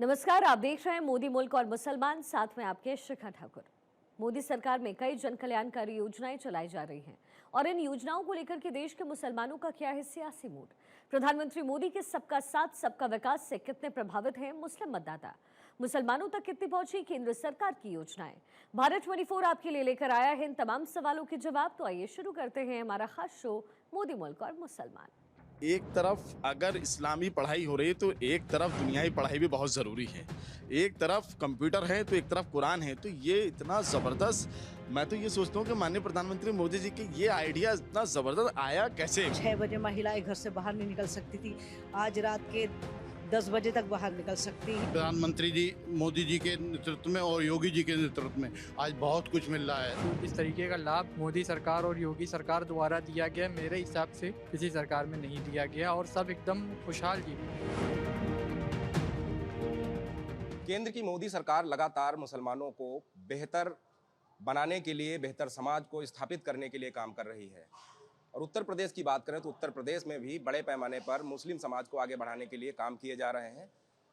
नमस्कार, आप देख रहे हैं मोदी मुल्क और मुसलमान, साथ में आपके शिखा ठाकुर। मोदी सरकार में कई जन कल्याणकारी योजनाएं चलाई जा रही हैं और इन योजनाओं को लेकर के देश के मुसलमानों का क्या है सियासी मूड। प्रधानमंत्री मोदी के सबका साथ सबका विकास से कितने प्रभावित हैं मुस्लिम मतदाता, मुसलमानों तक कितनी पहुंची केंद्र सरकार की योजनाएं। भारत 24 आपके लिए लेकर आया है इन तमाम सवालों के जवाब। तो आइए शुरू करते हैं हमारा खास शो मोदी मुल्क और मुसलमान। एक तरफ अगर इस्लामी पढ़ाई हो रही है तो एक तरफ दुनियाई पढ़ाई भी बहुत ज़रूरी है। एक तरफ कंप्यूटर है तो एक तरफ कुरान है। तो ये इतना ज़बरदस्त, मैं तो ये सोचता हूँ कि माननीय प्रधानमंत्री मोदी जी के ये आइडिया इतना ज़बरदस्त आया कैसे। 6 बजे महिलाएं घर से बाहर नहीं निकल सकती थी, आज रात के 10 बजे तक बाहर निकल सकती हैं। प्रधानमंत्री जी मोदी जी के नेतृत्व में और योगी जी के नेतृत्व में आज बहुत कुछ मिल रहा है। इस तरीके का लाभ मोदी सरकार और योगी सरकार द्वारा दिया गया, मेरे हिसाब से किसी सरकार में नहीं दिया गया और सब एकदम खुशहाल जी। केंद्र की मोदी सरकार लगातार मुसलमानों को बेहतर बनाने के लिए, बेहतर समाज को स्थापित करने के लिए काम कर रही है। और उत्तर प्रदेश की बात करें तो उत्तर प्रदेश में भी बड़े पैमाने पर मुस्लिम समाज को आगे बढ़ाने के लिए काम किए जा रहे हैं।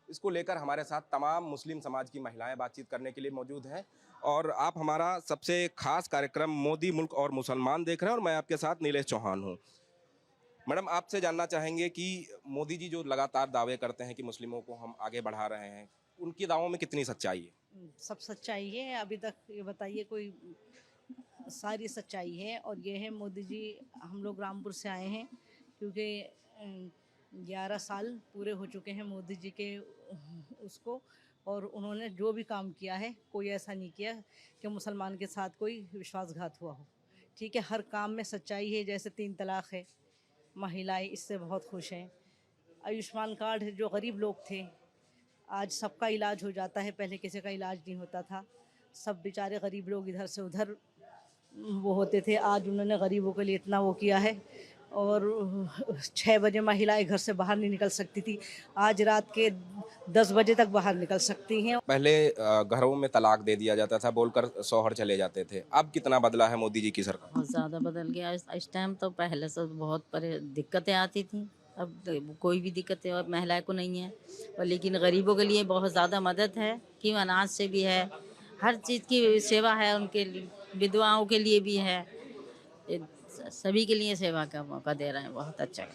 इसको लेकर हमारे साथ तमाम मुस्लिम समाज की महिलाएं बातचीत करने के लिए मौजूद हैं। और आप हमारा सबसे खास कार्यक्रम मोदी मुल्क और मुसलमान देख रहे हैं और मैं आपके साथ नीलेश चौहान हूं। मैडम, आपसे जानना चाहेंगे कि मोदी जी जो लगातार दावे करते हैं कि मुस्लिमों को हम आगे बढ़ा रहे हैं, उनकी दावों में कितनी सच्चाई है? सब सच्चाई है, अभी तक ये बताइए कोई सारी सच्चाई है। और ये है मोदी जी, हम लोग रामपुर से आए हैं क्योंकि 11 साल पूरे हो चुके हैं मोदी जी के उसको, और उन्होंने जो भी काम किया है कोई ऐसा नहीं किया कि मुसलमान के साथ कोई विश्वासघात हुआ हो। ठीक है, हर काम में सच्चाई है। जैसे 3 तलाक है, महिलाएं इससे बहुत खुश हैं। आयुष्मान कार्ड है, जो गरीब लोग थे आज सबका इलाज हो जाता है, पहले किसी का इलाज नहीं होता था। सब बेचारे गरीब लोग इधर से उधर वो होते थे, आज उन्होंने गरीबों के लिए इतना वो किया है। और 6 बजे महिलाएं घर से बाहर नहीं निकल सकती थी, आज रात के 10 बजे तक बाहर निकल सकती हैं। पहले घरों में तलाक दे दिया जाता था, बोलकर शौहर चले जाते थे। अब कितना बदला है मोदी जी की सरकार? बहुत ज़्यादा बदल गया इस टाइम। तो पहले से बहुत दिक्कतें आती थी, अब कोई भी दिक्कतें और महिलाओं को नहीं है। और लेकिन गरीबों के लिए बहुत ज़्यादा मदद है कि अनाज से भी है, हर चीज़ की सेवा है उनके लिए, विधवाओं के लिए भी है, सभी के लिए सेवा का मौका दे रहे हैं। बहुत अच्छा है।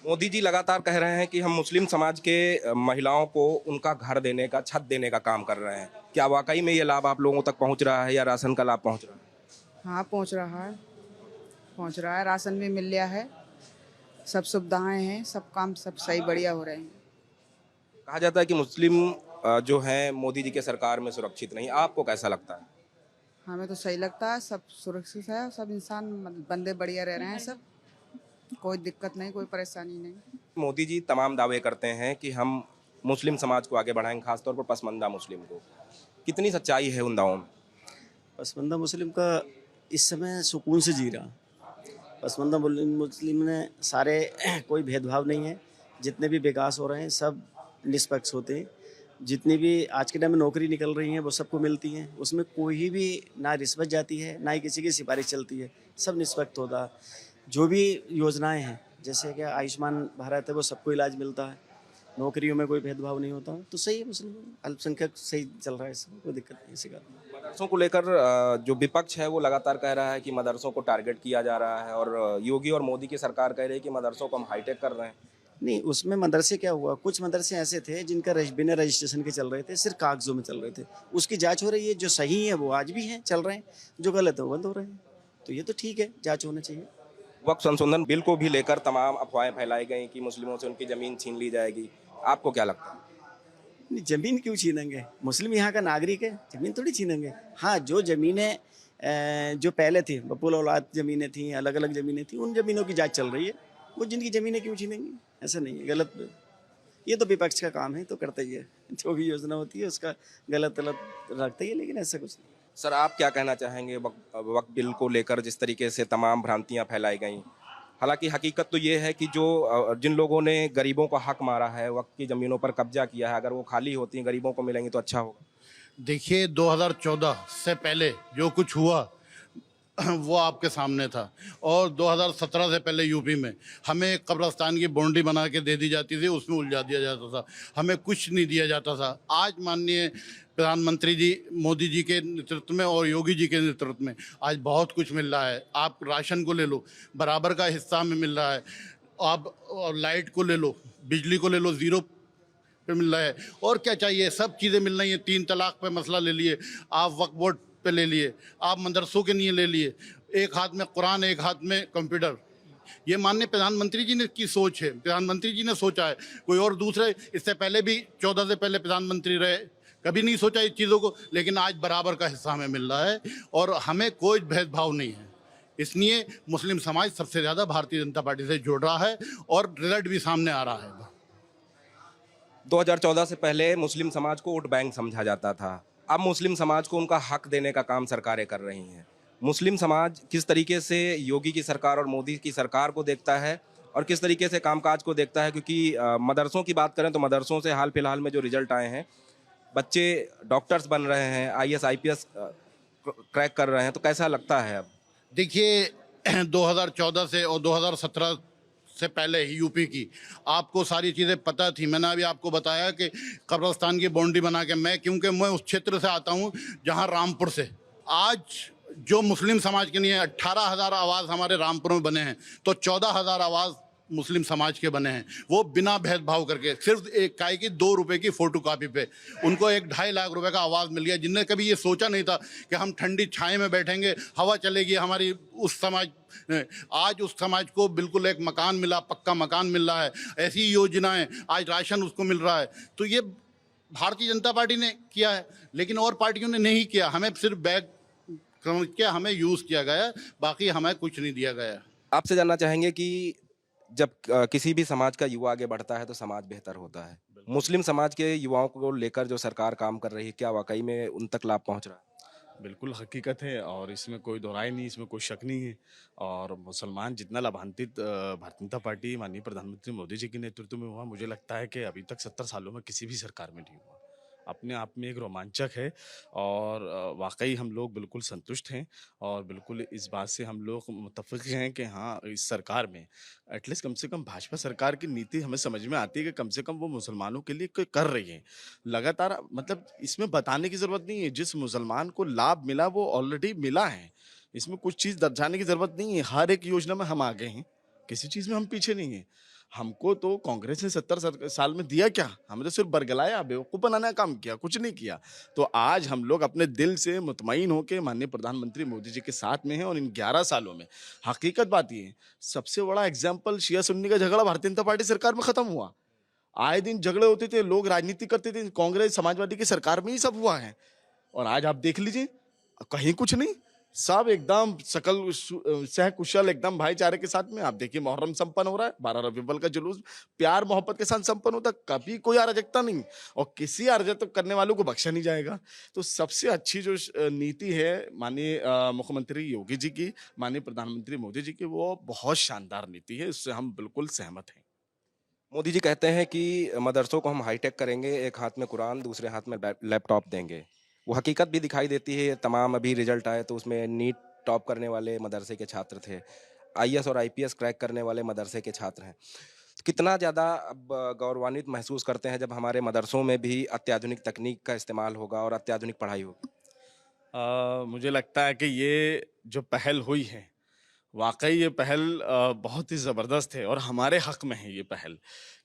मोदी जी लगातार कह रहे हैं कि हम मुस्लिम समाज के महिलाओं को उनका घर देने का, छत देने का काम कर रहे हैं। क्या वाकई में ये लाभ आप लोगों तक पहुंच रहा है या राशन का लाभ पहुंच रहा है? हाँ, पहुंच रहा है। राशन भी मिल गया है, सब सुविधाएं हैं, सब काम सब सही बढ़िया हो रहे हैं। कहा जाता है कि मुस्लिम जो हैं मोदी जी के सरकार में सुरक्षित नहीं, आपको कैसा लगता है? हमें तो सही लगता है, सब सुरक्षित है, सब इंसान बंदे बढ़िया रह रहे हैं, सब कोई दिक्कत नहीं, कोई परेशानी नहीं। मोदी जी तमाम दावे करते हैं कि हम मुस्लिम समाज को आगे बढ़ाएंगे, खासतौर पर पसमानदा मुस्लिम को। कितनी सच्चाई है उन दावों में? पसमानदा मुस्लिम का इस समय सुकून से जी रहा। पसमानदा मुस्लिम ने सारे कोई भेदभाव नहीं है, जितने भी विकास हो रहे हैं सब निष्पक्ष होते हैं। जितनी भी आज के टाइम में नौकरी निकल रही हैं वो सबको मिलती हैं, उसमें कोई भी ना रिश्वत जाती है ना ही किसी की सिफारिश चलती है, सब निष्पक्ष होता है। जो भी योजनाएं हैं जैसे कि आयुष्मान भारत है वो सबको इलाज मिलता है, नौकरियों में कोई भेदभाव नहीं होता, तो सही है। मुस्लिम अल्पसंख्यक सही चल रहा है, इसमें कोई दिक्कत नहीं। इसी कारण मदरसों को लेकर जो विपक्ष है वो लगातार कह रहा है कि मदरसों को टारगेट किया जा रहा है और योगी और मोदी की सरकार कह रही है कि मदरसों को हम हाईटेक कर रहे हैं। नहीं, उसमें मदरसे क्या हुआ, कुछ मदरसे ऐसे थे जिनका बिना रजिस्ट्रेशन के चल रहे थे, सिर्फ कागजों में चल रहे थे, उसकी जांच हो रही है। जो सही है वो आज भी हैं, चल रहे हैं, जो गलत है वो बंद हो रहे हैं। तो ये तो ठीक है, जांच होना चाहिए। वक्फ संशोधन बिल को भी लेकर तमाम अफवाहें फैलाई गई कि मुस्लिमों से उनकी ज़मीन छीन ली जाएगी, आपको क्या लगता है? नहीं, ज़मीन क्यों छीनेंगे? मुस्लिम यहाँ का नागरिक है, ज़मीन थोड़ी छीनेंगे। हाँ, जो ज़मीनें जो पहले थी, बपुल औलाद ज़मीनें थी, अलग अलग ज़मीनें थी, उन ज़मीनों की जांच चल रही है। वो जिनकी ज़मीनें क्यों छीनेंगे? ऐसा नहीं है, गलत। ये तो विपक्ष का काम है, तो करता ही है, जो भी योजना होती है उसका गलत रखता ही है, लेकिन ऐसा कुछ नहीं। सर, आप क्या कहना चाहेंगे वक्फ बिल को लेकर जिस तरीके से तमाम भ्रांतियां फैलाई गई? हालांकि हकीकत तो ये है कि जिन लोगों ने गरीबों का हक मारा है, वक्फ की ज़मीनों पर कब्जा किया है, अगर वो खाली होती हैं, गरीबों को मिलेंगी तो अच्छा होगा। देखिए 2014 से पहले जो कुछ हुआ, वो आपके सामने था। और 2017 से पहले यूपी में हमें एक कब्रिस्तान की बाउंड्री बना के दे दी जाती थी, उसमें उलझा दिया जाता था, हमें कुछ नहीं दिया जाता था। आज माननीय प्रधानमंत्री जी मोदी जी के नेतृत्व में और योगी जी के नेतृत्व में आज बहुत कुछ मिल रहा है। आप राशन को ले लो, बराबर का हिस्सा में मिल रहा है। आप लाइट को ले लो, बिजली को ले लो, ज़ीरो पे मिल रहा है। और क्या चाहिए, सब चीज़ें मिल रही हैं। 3 तलाक पे मसला ले लिए आप, वक्फ बोर्ड पे ले लिए आप, मदरसों के लिए ले लिए, एक हाथ में कुरान एक हाथ में कंप्यूटर। ये माननीय प्रधानमंत्री जी ने की सोच है, प्रधानमंत्री जी ने सोचा है। कोई और दूसरे इससे पहले भी 14 से पहले प्रधानमंत्री रहे, कभी नहीं सोचा इस चीज़ों को, लेकिन आज बराबर का हिस्सा हमें मिल रहा है और हमें कोई भेदभाव नहीं है। इसलिए मुस्लिम समाज सबसे ज़्यादा भारतीय जनता पार्टी से जुड़ रहा है और रिजल्ट भी सामने आ रहा है। 2014 से पहले मुस्लिम समाज को वोट बैंक समझा जाता था। अब मुस्लिम समाज को उनका हक देने का काम सरकारें कर रही हैं। मुस्लिम समाज किस तरीके से योगी की सरकार और मोदी की सरकार को देखता है और किस तरीके से कामकाज को देखता है, क्योंकि मदरसों की बात करें तो मदरसों से हाल फिलहाल में जो रिजल्ट आए हैं, बच्चे डॉक्टर्स बन रहे हैं, IAS IPS क्रैक कर रहे हैं, तो कैसा लगता है अब? देखिए 2014 से और 2017 से पहले ही यूपी की आपको सारी चीज़ें पता थी। मैंने अभी आपको बताया कि कब्रिस्तान की बाउंड्री बना के, क्योंकि मैं उस क्षेत्र से आता हूँ जहाँ रामपुर से आज जो मुस्लिम समाज के लिए 18,000 आवाज़ हमारे रामपुर में बने हैं, तो 14,000 आवाज़ मुस्लिम समाज के बने हैं। वो बिना भेदभाव करके सिर्फ एक काय की 2 रुपए की फोटो कॉपी पे उनको 1-2.5 लाख रुपए का आवाज़ मिल गया, जिनने कभी ये सोचा नहीं था कि हम ठंडी छाए में बैठेंगे, हवा चलेगी हमारी। उस समाज आज उस समाज को बिल्कुल एक मकान मिला, पक्का मकान मिल रहा है, ऐसी योजनाएं, आज राशन उसको मिल रहा है। तो ये भारतीय जनता पार्टी ने किया है, लेकिन और पार्टियों ने नहीं किया। हमें सिर्फ बैग समझ के हमें यूज़ किया गया, बाकी हमें कुछ नहीं दिया गया। आपसे जानना चाहेंगे कि जब किसी भी समाज का युवा आगे बढ़ता है तो समाज बेहतर होता है। मुस्लिम समाज के युवाओं को लेकर जो सरकार काम कर रही है, क्या वाकई में उन तक लाभ पहुंच रहा है? बिल्कुल हकीकत है और इसमें कोई दोहराई नहीं, इसमें कोई शक नहीं है। और मुसलमान जितना लाभान्वित भारतीय जनता पार्टी माननीय प्रधानमंत्री मोदी जी के नेतृत्व में हुआ, मुझे लगता है कि अभी तक 70 सालों में किसी भी सरकार में नहीं हुआ। अपने आप में एक रोमांचक है और वाकई हम लोग बिल्कुल संतुष्ट हैं और बिल्कुल इस बात से हम लोग मुत्तफ़िक़ हैं कि हाँ, इस सरकार में एटलीस्ट कम से कम भाजपा सरकार की नीति हमें समझ में आती है कि कम से कम वो मुसलमानों के लिए कोई कर रही है लगातार। मतलब इसमें बताने की ज़रूरत नहीं है, जिस मुसलमान को लाभ मिला वो ऑलरेडी मिला है। इसमें कुछ चीज़ दर्शाने की ज़रूरत नहीं है। हर एक योजना में हम आगे हैं, किसी चीज़ में हम पीछे नहीं हैं। हमको तो कांग्रेस ने 70 साल में दिया क्या? हमें तो सिर्फ बरगलाया, बेवकूफ़ बनाने का काम किया, कुछ नहीं किया। तो आज हम लोग अपने दिल से मुतमईन होकर माननीय प्रधानमंत्री मोदी जी के साथ में हैं और इन 11 सालों में हकीकत बात ये है, सबसे बड़ा एग्जाम्पल शिया सुन्नी का झगड़ा भारतीय जनता पार्टी सरकार में ख़त्म हुआ। आए दिन झगड़े होते थे, लोग राजनीति करते थे, कांग्रेस समाजवादी की सरकार में ही सब हुआ है। और आज आप देख लीजिए, कहीं कुछ नहीं, सब एकदम सकल सह कुशल एकदम भाईचारे के साथ में। आप देखिए मुहर्रम संपन्न हो रहा है, 12 रबीउल अव्वल का जुलूस प्यार मोहब्बत के साथ संपन्न होता, कभी कोई अराजकता नहीं और किसी अराजकता करने वालों को बख्शा नहीं जाएगा। तो सबसे अच्छी जो नीति है माननीय मुख्यमंत्री योगी जी की, माननीय प्रधानमंत्री मोदी जी की, वो बहुत शानदार नीति है, इससे हम बिल्कुल सहमत हैं। मोदी जी कहते हैं कि मदरसों को हम हाईटेक करेंगे, एक हाथ में कुरान दूसरे हाथ में लैपटॉप देंगे। वो हकीकत भी दिखाई देती है। तमाम अभी रिजल्ट आए तो उसमें नीट टॉप करने वाले मदरसे के छात्र थे, IAS और IPS क्रैक करने वाले मदरसे के छात्र हैं। कितना ज़्यादा अब गौरवान्वित महसूस करते हैं जब हमारे मदरसों में भी अत्याधुनिक तकनीक का इस्तेमाल होगा और अत्याधुनिक पढ़ाई होगी? मुझे लगता है कि ये जो पहल हुई है, वाकई ये पहल बहुत ही ज़बरदस्त है और हमारे हक में है ये पहल।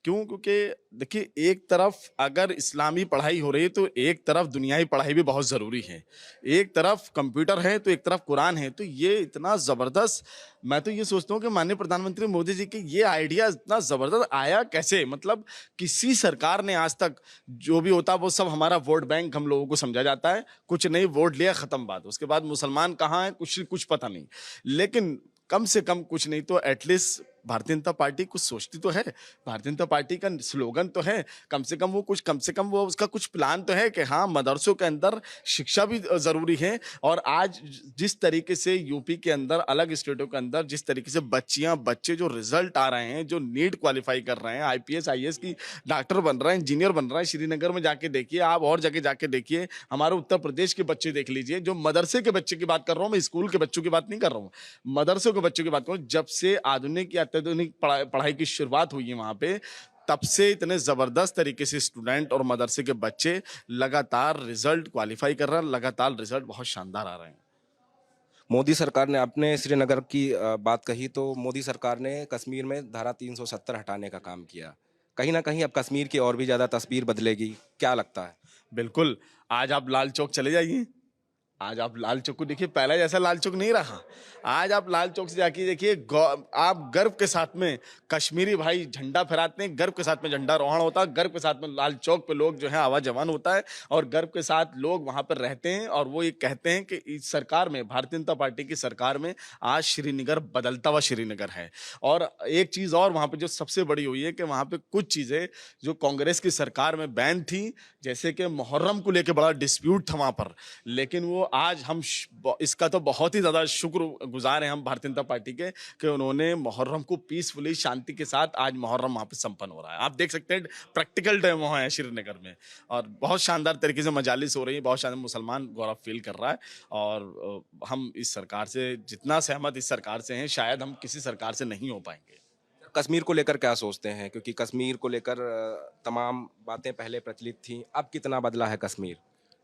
क्यों? क्योंकि देखिए, एक तरफ अगर इस्लामी पढ़ाई हो रही है तो एक तरफ दुनियावी पढ़ाई भी बहुत ज़रूरी है। एक तरफ कंप्यूटर है तो एक तरफ कुरान है। तो ये इतना ज़बरदस्त, मैं तो ये सोचता हूँ कि माननीय प्रधानमंत्री मोदी जी के ये आइडिया इतना ज़बरदस्त आया कैसे? मतलब किसी सरकार ने आज तक, जो भी होता वो सब हमारा वोट बैंक हम लोगों को समझा जाता है, कुछ नहीं, वोट लिया, ख़त्म बात। उसके बाद मुसलमान कहाँ हैं कुछ पता नहीं। लेकिन कम से कम कुछ नहीं तो एटलीस्ट भारतीय जनता पार्टी कुछ सोचती तो है, भारतीय जनता पार्टी का स्लोगन तो है, कम से कम वो उसका कुछ प्लान तो है कि हाँ मदरसों के अंदर शिक्षा भी ज़रूरी है। और आज जिस तरीके से यूपी के अंदर अलग स्टेटों के अंदर जिस तरीके से बच्चे जो रिजल्ट आ रहे हैं, जो नीट क्वालिफाई कर रहे हैं, आईपीएस आईएएस की डॉक्टर बन रहे हैं, इंजीनियर बन रहे हैं, श्रीनगर में जाके देखिए आप, और जगह जाके देखिए, हमारे उत्तर प्रदेश के बच्चे देख लीजिए, जो मदरसे के बच्चे की बात कर रहा हूँ मैं, स्कूल के बच्चों की बात नहीं कर रहा हूँ, मदरसों के बच्चों की बात करूँ। जब से आधुनिक या अत्याधुनिक पढ़ाई की शुरुआत हुई है वहाँ पे, तब से इतने ज़बरदस्त तरीके से स्टूडेंट और मदरसे के बच्चे लगातार रिजल्ट क्वालिफाई कर रहे हैं, लगातार रिजल्ट बहुत शानदार आ रहे हैं। मोदी सरकार ने, आपने श्रीनगर की बात कही, तो मोदी सरकार ने कश्मीर में धारा 370 हटाने का काम किया। कहीं ना कहीं अब कश्मीर की और भी ज़्यादा तस्वीर बदलेगी, क्या लगता है? बिल्कुल, आज आप लाल चौक चले जाइए, आज आप लाल चौक को देखिए, पहला जैसा लाल चौक नहीं रहा। आज आप लाल चौक से जाके देखिए, आप गर्व के साथ में कश्मीरी भाई झंडा फहराते हैं, गर्व के साथ में झंडा रोहण होता है, गर्व के साथ में लाल चौक पे लोग जो है आवाज जवान होता है, और गर्व के साथ लोग वहां पर रहते हैं, और वो ये कहते हैं कि इस सरकार में, भारतीय जनता पार्टी की सरकार में आज श्रीनगर बदलता हुआ श्रीनगर है। और एक चीज़ और वहाँ पे जो सबसे बड़ी हुई है कि वहाँ पे कुछ चीज़ें जो कांग्रेस की सरकार में बैन थी, जैसे कि मुहर्रम को लेकर बड़ा डिस्प्यूट था वहाँ पर, लेकिन वो आज हम इसका तो बहुत ही ज़्यादा शुक्रगुजार हैं हम भारतीय जनता पार्टी के कि उन्होंने मुहर्रम को पीसफुली, शांति के साथ आज मुहर्रम वहाँ पे संपन्न हो रहा है। आप देख सकते हैं प्रैक्टिकल डेमो है श्रीनगर में, और बहुत शानदार तरीके से मजालिस हो रही है, बहुत शानदार, मुसलमान गौरव फील कर रहा है। और हम इस सरकार से जितना सहमत इस सरकार से हैं, शायद हम किसी सरकार से नहीं हो पाएंगे। कश्मीर को लेकर क्या सोचते हैं? क्योंकि कश्मीर को लेकर तमाम बातें पहले प्रचलित थीं, अब कितना बदला है कश्मीर?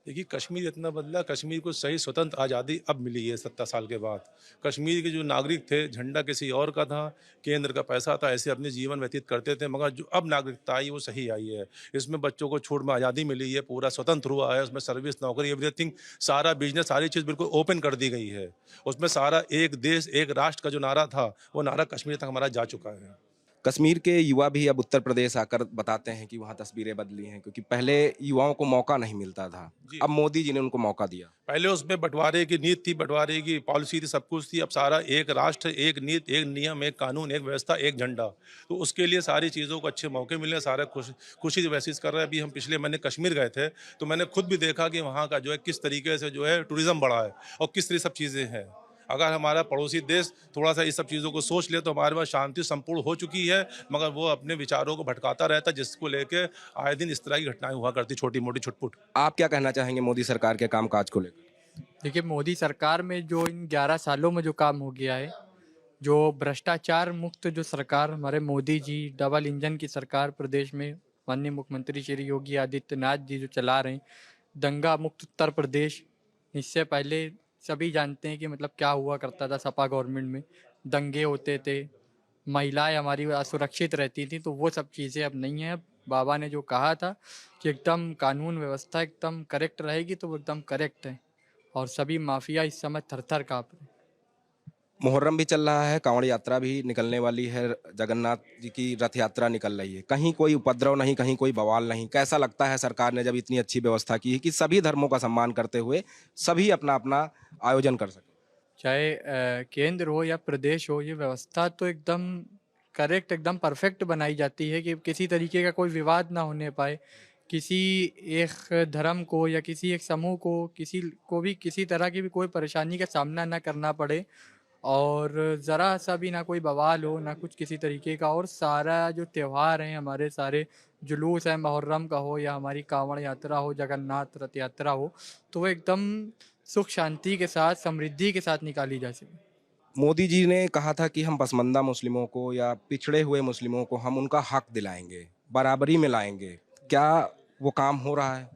देखिए, कश्मीर इतना बदला, कश्मीर को सही स्वतंत्र आज़ादी अब मिली है 70 साल के बाद। कश्मीर के जो नागरिक थे, झंडा किसी और का था, केंद्र का पैसा था, ऐसे अपने जीवन व्यतीत करते थे, मगर जो अब नागरिकता आई वो सही आई है। इसमें बच्चों को छूट में आज़ादी मिली है, पूरा स्वतंत्र हुआ है, उसमें सर्विस, नौकरी, एवरीथिंग, सारा बिजनेस, सारी चीज़ बिल्कुल ओपन कर दी गई है। उसमें सारा एक देश एक राष्ट्र का जो नारा था, वो नारा कश्मीर तक हमारा जा चुका है। कश्मीर के युवा भी अब उत्तर प्रदेश आकर बताते हैं कि वहाँ तस्वीरें बदली हैं, क्योंकि पहले युवाओं को मौका नहीं मिलता था, अब मोदी जी ने उनको मौका दिया। पहले उसमें बंटवारे की नीति थी, बंटवारे की पॉलिसी थी, सब कुछ थी। अब सारा एक राष्ट्र, एक नीति, एक नियम, एक कानून, एक व्यवस्था, एक झंडा। तो उसके लिए सारी चीज़ों को अच्छे मौके मिले, सारा खुशी महसूस कर रहे हैं। अभी हम पिछले महीने कश्मीर गए थे, तो मैंने खुद भी देखा कि वहाँ का जो है किस तरीके से जो है टूरिज्म बढ़ा है और किस तरह सब चीज़ें हैं। अगर हमारा पड़ोसी देश थोड़ा सा इस सब चीज़ों को सोच ले तो हमारे पास शांति संपूर्ण हो चुकी है, मगर वो अपने विचारों को भटकाता रहता, जिसको लेके आए दिन इस तरह की घटनाएं हुआ करती, छोटी मोटी छुटपुट। आप क्या कहना चाहेंगे मोदी सरकार के कामकाज को लेकर? देखिए, मोदी सरकार में जो इन 11 सालों में जो काम हो गया है, जो भ्रष्टाचार मुक्त जो सरकार हमारे मोदी जी, डबल इंजन की सरकार प्रदेश में माननीय मुख्यमंत्री श्री योगी आदित्यनाथ जी जो चला रहे हैं, दंगा मुक्त उत्तर प्रदेश। इससे पहले सभी जानते हैं कि मतलब क्या हुआ करता था, सपा गवर्नमेंट में दंगे होते थे, महिलाएं हमारी असुरक्षित रहती थी, तो वो सब चीज़ें अब नहीं है। बाबा ने जो कहा था कि एकदम कानून व्यवस्था एकदम करेक्ट रहेगी, तो वो एकदम करेक्ट है, और सभी माफिया इस समय थर-थर काँप रहे हैं। मुहर्रम भी चल रहा है, कांवड़ यात्रा भी निकलने वाली है, जगन्नाथ जी की रथ यात्रा निकल रही है, कहीं कोई उपद्रव नहीं, कहीं कोई बवाल नहीं। कैसा लगता है सरकार ने जब इतनी अच्छी व्यवस्था की है कि सभी धर्मों का सम्मान करते हुए सभी अपना अपना आयोजन कर सकें? चाहे केंद्र हो या प्रदेश हो, ये व्यवस्था तो एकदम करेक्ट, एकदम परफेक्ट बनाई जाती है कि किसी तरीके का कोई विवाद ना होने पाए, किसी एक धर्म को या किसी एक समूह को, किसी को भी किसी तरह की भी कोई परेशानी का सामना ना करना पड़े, और ज़रा सा भी ना कोई बवाल हो, ना कुछ किसी तरीके का। और सारा जो त्यौहार हैं हमारे, सारे जुलूस है, मुहर्रम का हो या हमारी कांवड़ यात्रा हो, जगन्नाथ रथ यात्रा हो, तो वो एकदम सुख शांति के साथ, समृद्धि के साथ निकाली जा सके। मोदी जी ने कहा था कि हम पसमानदा मुस्लिमों को या पिछड़े हुए मुस्लिमों को हम उनका हक दिलाएंगे, बराबरी में लाएंगे, क्या वो काम हो रहा है?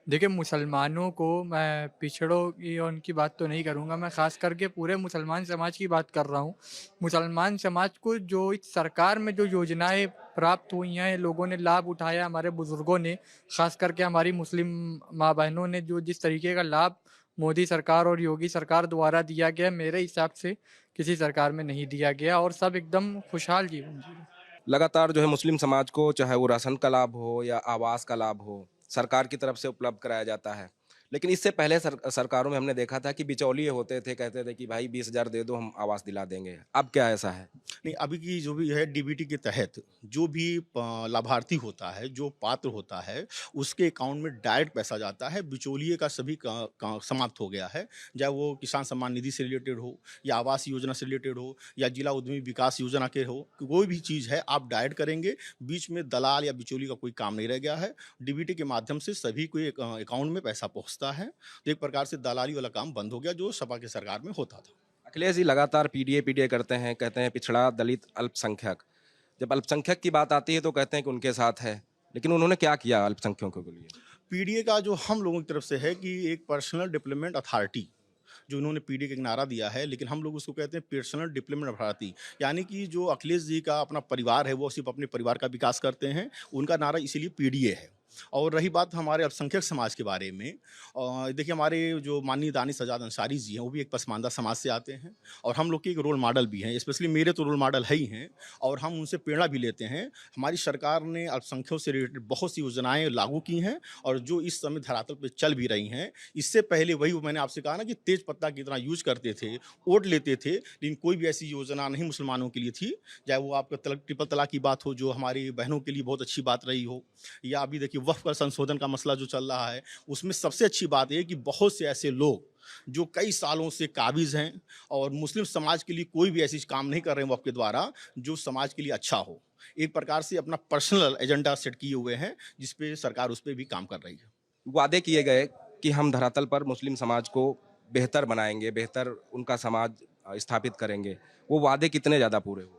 देखिए, मुसलमानों को, मैं पिछड़ों की और उनकी बात तो नहीं करूँगा, मैं ख़ास करके पूरे मुसलमान समाज की बात कर रहा हूँ। मुसलमान समाज को जो इस सरकार में जो योजनाएं प्राप्त हुई हैं, लोगों ने लाभ उठाया, हमारे बुज़ुर्गों ने, ख़ास करके हमारी मुस्लिम माँ बहनों ने जो जिस तरीके का लाभ मोदी सरकार और योगी सरकार द्वारा दिया गया, मेरे हिसाब से किसी सरकार में नहीं दिया गया, और सब एकदम खुशहाल जीवन जी रहे हैं। लगातार जो है मुस्लिम समाज को, चाहे वो राशन का लाभ हो या आवास का लाभ हो, सरकार की तरफ से उपलब्ध कराया जाता है। लेकिन इससे पहले सरकारों में हमने देखा था कि बिचौलिए होते थे, कहते थे कि भाई 20,000 दे दो, हम आवास दिला देंगे। अब क्या ऐसा है? नहीं, अभी की जो भी है डीबीटी के तहत जो भी लाभार्थी होता है, जो पात्र होता है, उसके अकाउंट में डायरेक्ट पैसा जाता है। बिचौलिए का सभी का समाप्त हो गया है, चाहे वो किसान सम्मान निधि से रिलेटेड हो या आवास योजना से रिलेटेड हो या जिला उद्यमी विकास योजना के हो, कोई भी चीज़ है आप डायरेक्ट करेंगे, बीच में दलाल या बिचौली का कोई काम नहीं रह गया है। डीबीटी के माध्यम से सभी को अकाउंट में पैसा पहुंचता है। तो एक प्रकार से दलाली वाला काम बंद हो गया जो सपा की सरकार में होता था। अखिलेश जी लगातार पीडीए करते हैं, कहते हैं पिछड़ा, दलित, अल्पसंख्यक। जब अल्पसंख्यक की बात आती है तो कहते हैं कि उनके साथ है, लेकिन उन्होंने क्या किया अल्पसंख्यकों के लिए? पीडीए का जो हम लोगों की तरफ से है कि एक पर्सनल डेवलपमेंट अथॉरिटी जो उन्होंने पीडीए का एक नारा दिया है, लेकिन हम लोग उसको कहते हैं पर्सनल डेवलपमेंट अथॉरिटी, यानी कि जो अखिलेश जी का अपना परिवार है वो सिर्फ अपने परिवार का विकास करते हैं, उनका नारा इसीलिए पीडीए है। और रही बात हमारे अल्पसंख्यक समाज के बारे में, देखिए हमारे जो माननीय दानिश आज़ाद अंसारी जी हैं वो भी एक पसमानदा समाज से आते हैं और हम लोग के एक रोल मॉडल भी हैं, स्पेशली मेरे तो रोल मॉडल है ही हैं और हम उनसे प्रेरणा भी लेते हैं। हमारी सरकार ने अल्पसंख्यकों से रिलेटेड बहुत सी योजनाएं लागू की हैं और जो इस समय धरातल पर चल भी रही हैं। इससे पहले वही मैंने आपसे कहा ना कि तेज पत्ता की तरह यूज करते थे, वोट लेते थे, लेकिन कोई भी ऐसी योजना नहीं मुसलमानों के लिए थी, चाहे वो आपका ट्रिपल तलाक की बात हो जो हमारी बहनों के लिए बहुत अच्छी बात रही हो, या अभी देखिए वक्फ का संशोधन का मसला जो चल रहा है, उसमें सबसे अच्छी बात है कि बहुत से ऐसे लोग जो कई सालों से काबिज हैं और मुस्लिम समाज के लिए कोई भी ऐसी काम नहीं कर रहे हैं वक्फ के द्वारा जो समाज के लिए अच्छा हो। एक प्रकार से अपना पर्सनल एजेंडा सेट किए हुए हैं जिस पे सरकार उस पर भी काम कर रही है। वादे किए गए कि हम धरातल पर मुस्लिम समाज को बेहतर बनाएंगे, बेहतर उनका समाज स्थापित करेंगे, वो वादे कितने ज़्यादा पूरे हुए?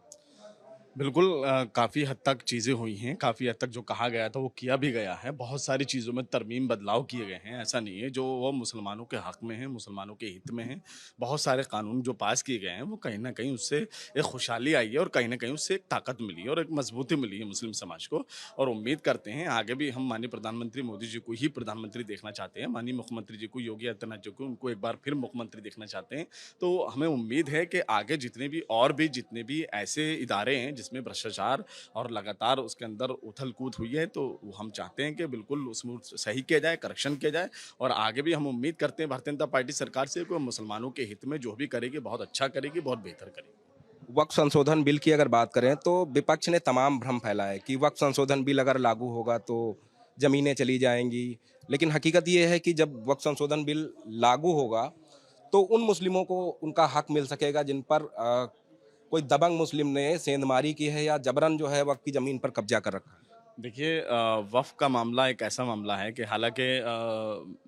बिल्कुल काफ़ी हद तक चीज़ें हुई हैं, काफ़ी हद तक जो कहा गया था वो किया भी गया है। बहुत सारी चीज़ों में तरमीम बदलाव किए गए हैं, ऐसा नहीं है जो वो मुसलमानों के हक़ में हैं, मुसलमानों के हित में हैं। बहुत सारे कानून जो पास किए गए हैं वो कहीं न कहीं उससे एक खुशहाली आई है और कहीं न कहीं उससे एक ताकत मिली है और एक मजबूती मिली है मुस्लिम समाज को। और उम्मीद करते हैं आगे भी हम माननीय प्रधानमंत्री मोदी जी को ही प्रधानमंत्री देखना चाहते हैं, माननीय मुख्यमंत्री जी को, योगी आदित्यनाथ जी को, उनको एक बार फिर मुख्यमंत्री देखना चाहते हैं। तो हमें उम्मीद है कि आगे जितने भी ऐसे इदारे हैं जिसमें भ्रष्टाचार और लगातार उसके अंदर उथल कूद हुई है, तो हम चाहते हैं कि बिल्कुल उसमें सही किया जाए, करेक्शन किया जाए और आगे भी हम उम्मीद करते हैं भारतीय जनता पार्टी सरकार से कि मुसलमानों के हित में जो भी करेगी बहुत अच्छा करेगी, बहुत बेहतर करेगी। वक्फ संशोधन बिल की अगर बात करें तो विपक्ष ने तमाम भ्रम फैलाए कि वक्फ संशोधन बिल अगर लागू होगा तो ज़मीनें चली जाएंगी, लेकिन हकीकत ये है कि जब वक्फ संशोधन बिल लागू होगा तो उन मुस्लिमों को उनका हक मिल सकेगा जिन पर कोई दबंग मुस्लिम ने सेंधमारी की है या जबरन जो है वक्फ की ज़मीन पर कब्जा कर रखा है। देखिए वक्फ का मामला एक ऐसा मामला है कि हालांकि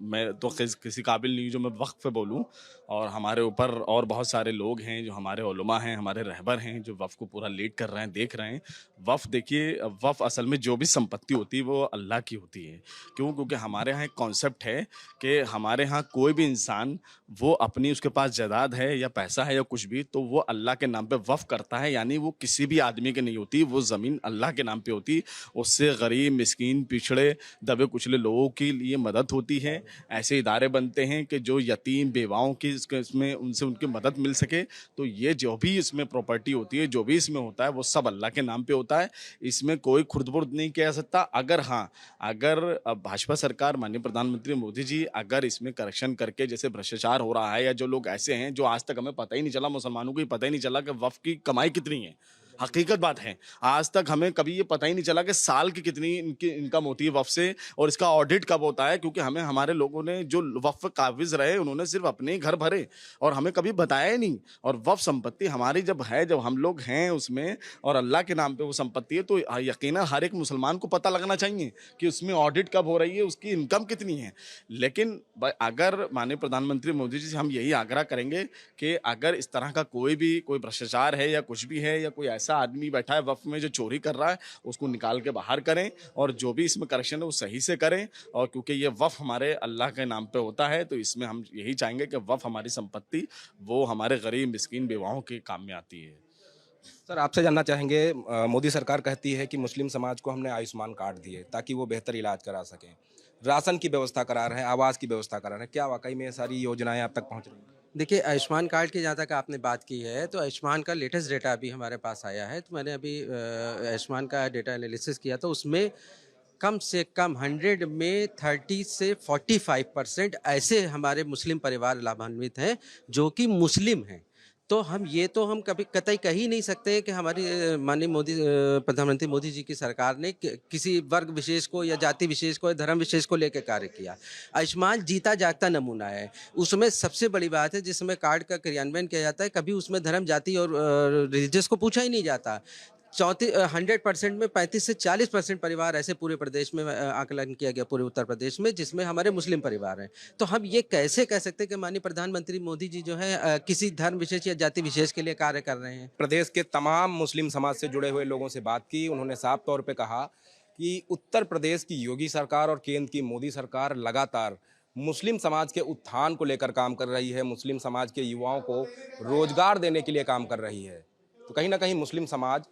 मैं तो किसी काबिल नहीं जो मैं वक्फ पे बोलूं, और हमारे ऊपर और बहुत सारे लोग हैं जो हमारे उलमा हैं, हमारे रहबर हैं जो वक्फ को पूरा लीड कर रहे हैं, देख रहे हैं। वक्फ देखिए, वक्फ असल में जो भी संपत्ति होती है वो अल्लाह की होती है। क्यों? क्योंकि हमारे यहाँ एक कॉन्सेप्ट है कि हमारे यहाँ कोई भी इंसान वो अपनी उसके पास जायदाद है या पैसा है या कुछ भी, तो वो अल्लाह के नाम पे वक्फ करता है, यानी वो किसी भी आदमी की नहीं होती, वो ज़मीन अल्लाह के नाम पे होती। उससे गरीब, मिस्कीन, पिछड़े, दबे कुचले लोगों के लिए मदद होती है। ऐसे इदारे बनते हैं कि जो यतीम बेवाओं की इसमें उनसे उनकी मदद मिल सके। तो ये जो भी इसमें प्रॉपर्टी होती है, जो भी इसमें होता है, वो सब अल्लाह के नाम पे होता है। इसमें कोई खुर्द-बुर्द नहीं किया जा सकता। अगर भाजपा सरकार, माननीय प्रधानमंत्री मोदी जी अगर इसमें करेक्शन करके, जैसे भ्रष्टाचार हो रहा है या जो लोग ऐसे हैं जो आज तक हमें पता ही नहीं चला, मुसलमानों को ही पता ही नहीं चला कि वक्फ की कमाई कितनी है। हकीकत बात है, आज तक हमें कभी ये पता ही नहीं चला कि साल की कितनी इनकी इनकम होती है वक्फ से और इसका ऑडिट कब होता है, क्योंकि हमें हमारे लोगों ने जो वक्फ काबिज रहे उन्होंने सिर्फ अपने ही घर भरे और हमें कभी बताया ही नहीं। और वक्फ संपत्ति हमारी जब हम लोग हैं उसमें और अल्लाह के नाम पे वो संपत्ति है, तो यकीनन हर एक मुसलमान को पता लगना चाहिए कि उसमें ऑडिट कब हो रही है, उसकी इनकम कितनी है। लेकिन अगर माननीय प्रधानमंत्री मोदी जी से हम यही आग्रह करेंगे कि अगर इस तरह का कोई भ्रष्टाचार है या कुछ भी है या कोई ऐसा आदमी बैठा है वक्फ में जो चोरी कर रहा है, उसको निकाल के बाहर करें और जो भी इसमें करेक्शन है वो सही से करें। और क्योंकि ये वक्फ हमारे अल्लाह के नाम पे होता है, तो इसमें हम यही चाहेंगे कि वक्फ हमारी संपत्ति वो हमारे गरीब, मिस्कीन, बेवाओं के काम में आती है। सर, आपसे जानना चाहेंगे, मोदी सरकार कहती है कि मुस्लिम समाज को हमने आयुष्मान कार्ड दिए ताकि वो बेहतर इलाज करा सकें, राशन की व्यवस्था करा रहे हैं, आवास की व्यवस्था करा रहे हैं। क्या वाकई में ये सारी योजनाएं आप तक पहुंच रही हैं? देखिए, आयुष्मान कार्ड की जहाँ तक आपने बात की है, तो आयुष्मान का लेटेस्ट डेटा अभी हमारे पास आया है। तो मैंने अभी आयुष्मान का डेटा एनालिसिस किया, तो उसमें कम से कम 100 में 30 से 45% ऐसे हमारे मुस्लिम परिवार लाभान्वित हैं जो कि मुस्लिम हैं। तो हम कभी कतई कह ही नहीं सकते कि हमारी माननीय प्रधानमंत्री मोदी जी की सरकार ने किसी वर्ग विशेष को या जाति विशेष को या धर्म विशेष को लेकर कार्य किया। आयुष्मान जीता जागता नमूना है। उसमें सबसे बड़ी बात है जिसमें कार्ड का क्रियान्वयन किया जाता है, कभी उसमें धर्म, जाति और रिलीजियस को पूछा ही नहीं जाता। 100% में 35 से 40% परिवार ऐसे पूरे प्रदेश में आकलन किया गया, पूरे उत्तर प्रदेश में, जिसमें हमारे मुस्लिम परिवार हैं। तो हम ये कैसे कह सकते हैं कि माननीय प्रधानमंत्री मोदी जी जो है किसी धर्म विशेष या जाति विशेष के लिए कार्य कर रहे हैं? प्रदेश के तमाम मुस्लिम समाज से जुड़े हुए लोगों से बात की। उन्होंने साफ तौर पे कहा कि उत्तर प्रदेश की योगी सरकार और केंद्र की मोदी सरकार लगातार मुस्लिम समाज के उत्थान को लेकर काम कर रही है, मुस्लिम समाज के युवाओं को रोजगार देने के लिए काम कर रही है। तो कहीं ना कहीं मुस्लिम समाज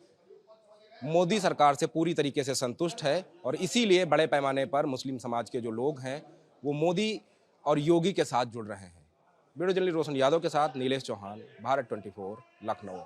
मोदी सरकार से पूरी तरीके से संतुष्ट है और इसीलिए बड़े पैमाने पर मुस्लिम समाज के जो लोग हैं वो मोदी और योगी के साथ जुड़ रहे हैं। ब्यूरो जर्नलिस्ट रोशन यादव के साथ नीलेश चौहान, भारत 24, लखनऊ।